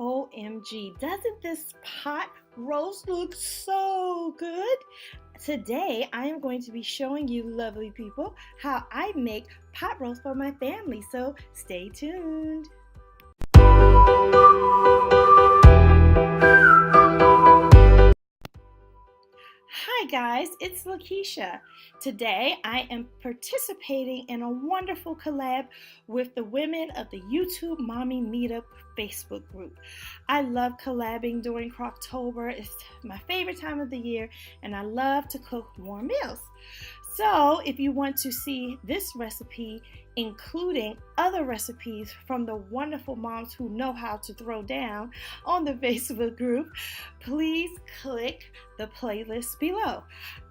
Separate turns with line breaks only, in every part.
OMG, doesn't this pot roast look so good? Today, I am going to be showing you, lovely people, how I make pot roast for my family, so stay tuned. Hi guys, it's Lakeisha. Today I am participating in a wonderful collab with the women of the YouTube Mommy Meetup Facebook group. I love collabing during Crocktober. It's my favorite time of the year and I love to cook warm meals. So if you want to see this recipe, including other recipes from the wonderful moms who know how to throw down on the Facebook group, please click the playlist below.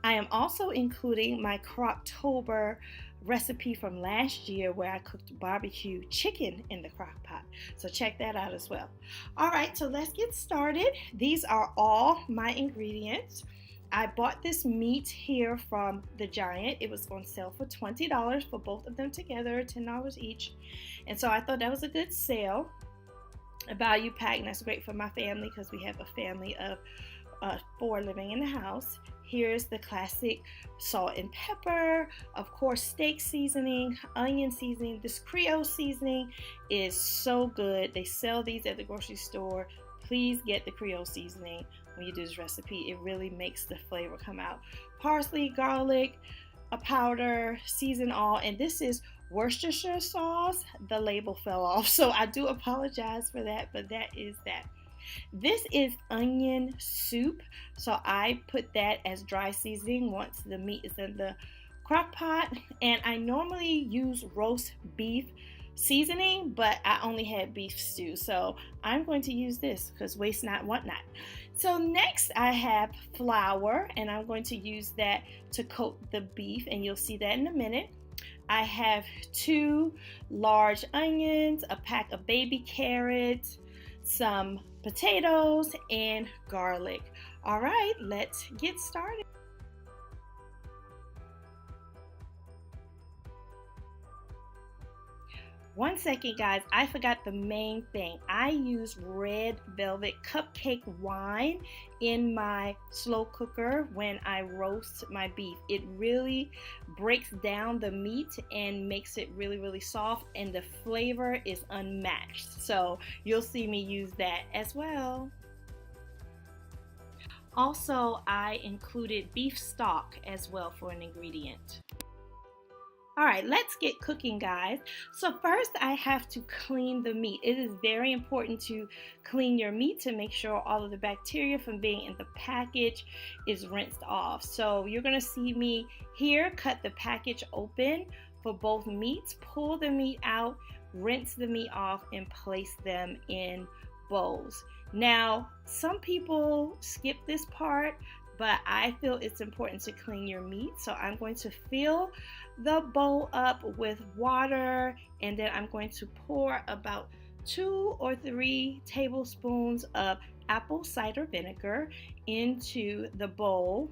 I am also including my Crocktober recipe from last year where I cooked barbecue chicken in the crock pot. So check that out as well. All right, so let's get started. These are all my ingredients. I bought this meat here from the Giant. It was on sale for $20 for both of them together, $10 each. And so I thought that was a good sale, a value pack, and that's great for my family because we have a family of 4 living in the house. Here's the classic salt and pepper, of course steak seasoning, onion seasoning. This Creole seasoning is so good. They sell these at the grocery store. Please get the Creole seasoning when you do this recipe. It really makes the flavor come out. Parsley, garlic, a powder, season all, and this is Worcestershire sauce. The label fell off, so I do apologize for that, but that is that. This is onion soup, so I put that as dry seasoning once the meat is in the crock pot, and I normally use roast beef seasoning, but I only had beef stew, so I'm going to use this because waste not, want not. So next I have flour, and I'm going to use that to coat the beef, and you'll see that in a minute. I have 2 large onions, a pack of baby carrots, some potatoes, and garlic. All right, let's get started. One second, guys, I forgot the main thing. I use red velvet cupcake wine in my slow cooker when I roast my beef. It really breaks down the meat and makes it really, really soft, and the flavor is unmatched. So you'll see me use that as well. Also, I included beef stock as well for an ingredient. All right, let's get cooking, guys. So first I have to clean the meat. It is very important to clean your meat to make sure all of the bacteria from being in the package is rinsed off. So you're gonna see me here cut the package open for both meats, pull the meat out, rinse the meat off, and place them in bowls. Now, some people skip this part, but I feel it's important to clean your meat. So I'm going to fill the bowl up with water, and then I'm going to pour about 2 or 3 tablespoons of apple cider vinegar into the bowl.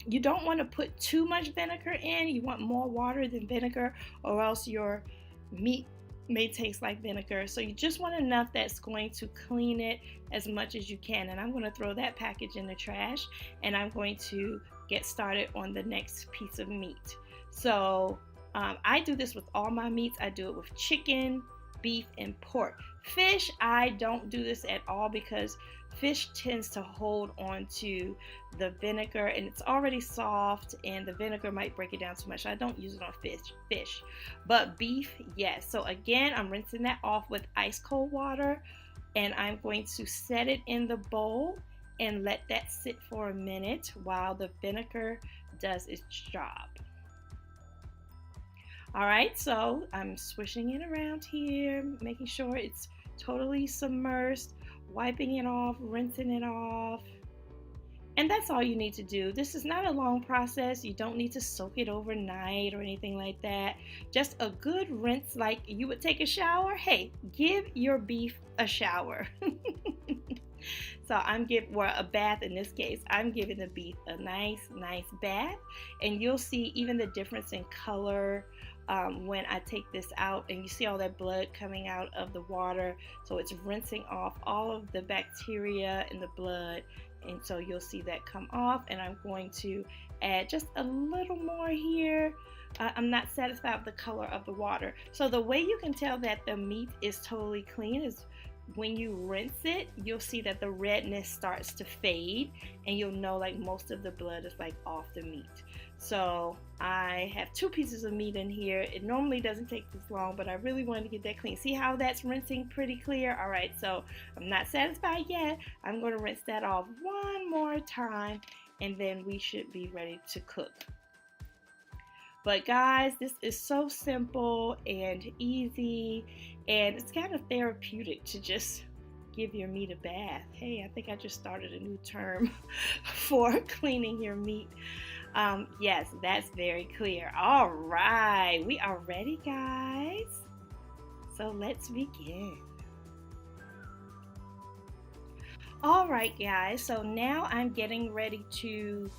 You don't want to put too much vinegar in. You want more water than vinegar, or else your meat may taste like vinegar. So you just want enough that's going to clean it as much as you can. And I'm going to throw that package in the trash, and I'm going to get started on the next piece of meat. So I do this with all my meats. I do it with chicken, beef, and pork. Fish, I don't do this at all because fish tends to hold on to the vinegar, and it's already soft, and the vinegar might break it down too much. I don't use it on fish. But beef, yes. So again, I'm rinsing that off with ice cold water, and I'm going to set it in the bowl and let that sit for a minute while the vinegar does its job. All right, so I'm swishing it around here, making sure it's totally submerged, wiping it off, rinsing it off. And that's all you need to do. This is not a long process. You don't need to soak it overnight or anything like that. Just a good rinse like you would take a shower. Hey, give your beef a shower. So I'm giving, well, a bath in this case. I'm giving the beef a nice bath, and you'll see even the difference in color when I take this out, and you see all that blood coming out of the water, so it's rinsing off all of the bacteria in the blood, and so you'll see that come off. And I'm going to add just a little more here. I'm not satisfied with the color of the water. So the way you can tell that the meat is totally clean is when you rinse it, you'll see that the redness starts to fade, and you'll know like most of the blood is like off the meat. So I have 2 pieces of meat in here. It normally doesn't take this long, but I really wanted to get that clean. See how that's rinsing pretty clear? All right, so I'm not satisfied yet. I'm going to rinse that off one more time, and then we should be ready to cook. But guys, this is so simple and easy, and it's kind of therapeutic to just give your meat a bath. Hey, I think I just started a new term for cleaning your meat. Yes, that's very clear. All right, we are ready, guys. So let's begin. All right, guys, so now I'm getting ready to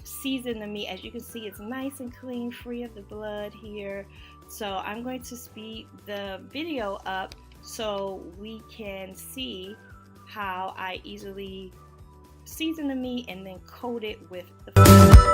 season the meat. As you can see, it's nice and clean, free of the blood here. So I'm going to speed the video up so we can see how I easily season the meat and then coat it with the flavor.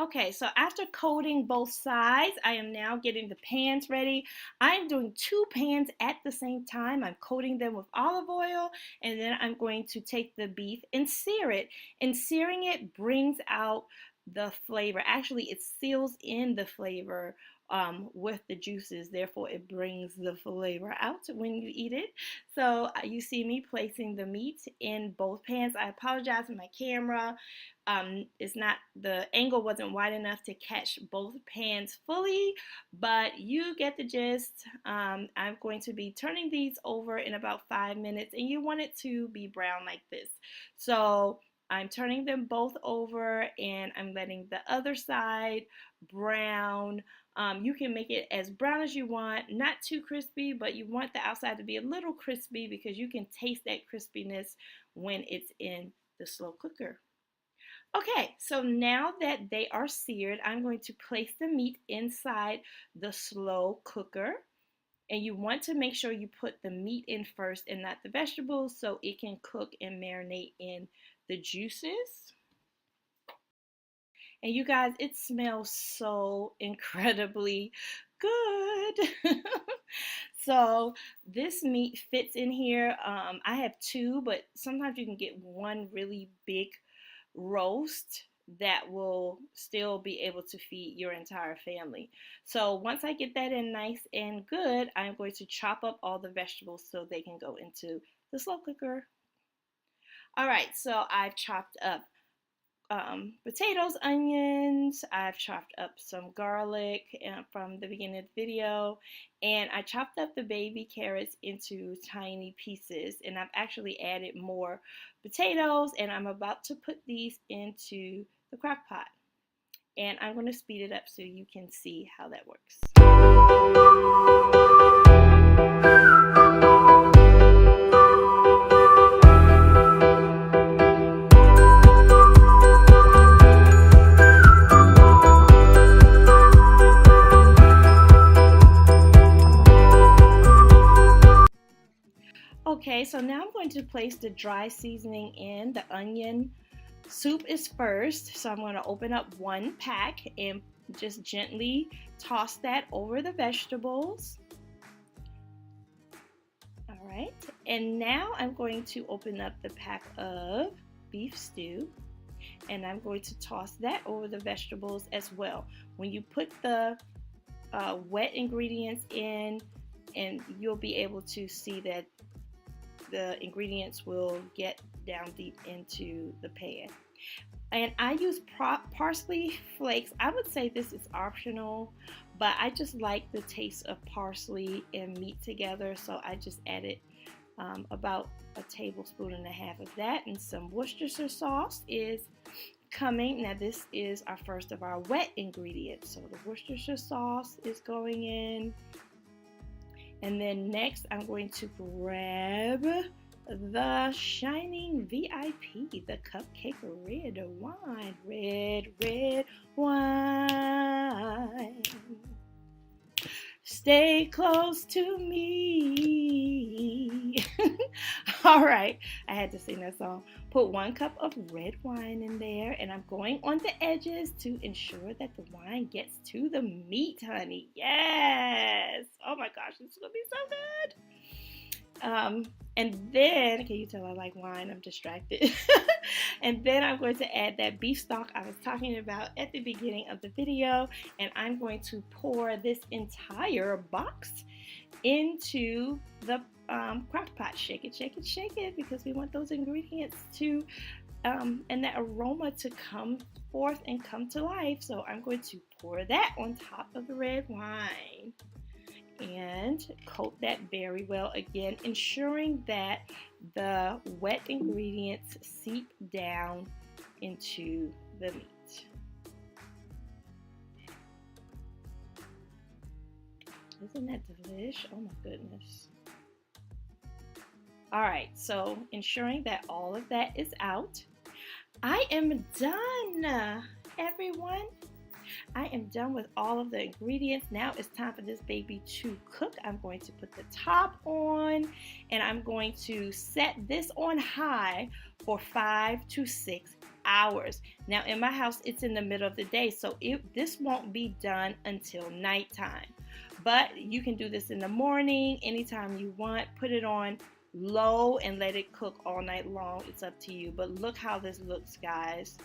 Okay, so after coating both sides, I am now getting the pans ready. I'm doing 2 pans at the same time. I'm coating them with olive oil, and then I'm going to take the beef and sear it. And searing it brings out the flavor. Actually, it seals in the flavor with the juices. Therefore, it brings the flavor out when you eat it. So you see me placing the meat in both pans. I apologize for my camera. It's not, the angle wasn't wide enough to catch both pans fully, but you get the gist. I'm going to be turning these over in about 5 minutes, and you want it to be brown like this. So I'm turning them both over, and I'm letting the other side brown. You can make it as brown as you want, not too crispy, but you want the outside to be a little crispy because you can taste that crispiness when it's in the slow cooker. Okay, so now that they are seared, I'm going to place the meat inside the slow cooker. And you want to make sure you put the meat in first and not the vegetables so it can cook and marinate in the juices. And you guys, it smells so incredibly good. So this meat fits in here. I have 2, but sometimes you can get one really big roast that will still be able to feed your entire family. So once I get that in nice and good, I'm going to chop up all the vegetables so they can go into the slow cooker. All right, so I've chopped up potatoes, onions, I've chopped up some garlic from the beginning of the video, and I chopped up the baby carrots into tiny pieces, and I've actually added more potatoes, and I'm about to put these into the crock pot. And I'm going to speed it up so you can see how that works. Okay, so now I'm going to place the dry seasoning in. The onion soup is first, so I'm going to open up 1 pack and just gently toss that over the vegetables. All right, and now I'm going to open up the pack of beef stew, and I'm going to toss that over the vegetables as well. When you put the wet ingredients in, and you'll be able to see that the ingredients will get down deep into the pan. And I use parsley flakes. I would say this is optional, but I just like the taste of parsley and meat together, so I just added about a tablespoon and a half of that. And some Worcestershire sauce is coming. Now this is our first of our wet ingredients. So the Worcestershire sauce is going in. And then next I'm going to grab the Shining VIP, the cupcake red wine. Red wine. Stay close to me. All right, I had to sing that song. Put 1 cup of red wine in there, and I'm going on the edges to ensure that the wine gets to the meat, honey. Yes. Oh my gosh, this is gonna be so good. And then, can you tell I like wine? I'm distracted. And then I'm going to add that beef stock I was talking about at the beginning of the video, and I'm going to pour this entire box into the crock pot. Shake it, shake it, shake it, because we want those ingredients to and that aroma to come forth and come to life. So I'm going to pour that on top of the red wine and coat that very well, again ensuring that the wet ingredients seep down into the meat. Isn't that delish? Oh my goodness. All right, so ensuring that all of that is out. I am done, everyone. I am done with all of the ingredients. Now it's time for this baby to cook. I'm going to put the top on, and I'm going to set this on high for 5 to 6 hours. Now in my house, it's in the middle of the day, so this won't be done until nighttime. But you can do this in the morning, anytime you want. Put it on low and let it cook all night long. It's up to you. But look how this looks, guys,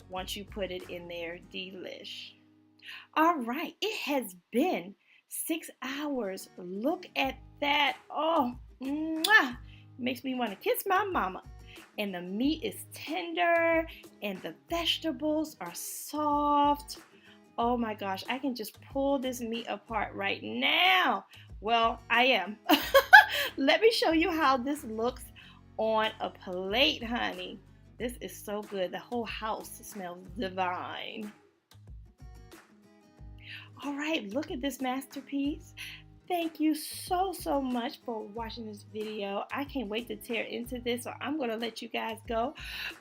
once you put it in there. Delish. All right, it has been 6 hours. Look at that. Oh, mwah. Makes me want to kiss my mama. And the meat is tender and the vegetables are soft. Oh my gosh, I can just pull this meat apart right now. Well, I am. Let me show you how this looks on a plate, honey. This is so good. The whole house smells divine. All right, look at this masterpiece. Thank you so much for watching this video. I can't wait to tear into this, so I'm going to let you guys go.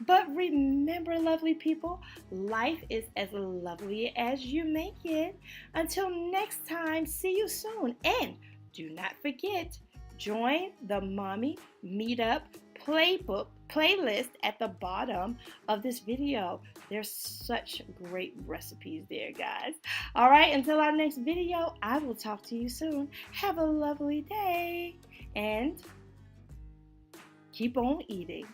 But remember, lovely people, life is as lovely as you make it. Until next time, see you soon. And do not forget, join the Mommy Meetup playlist at the bottom of this video. There's such great recipes there, guys. All right, until our next video, I will talk to you soon. Have a lovely day and keep on eating.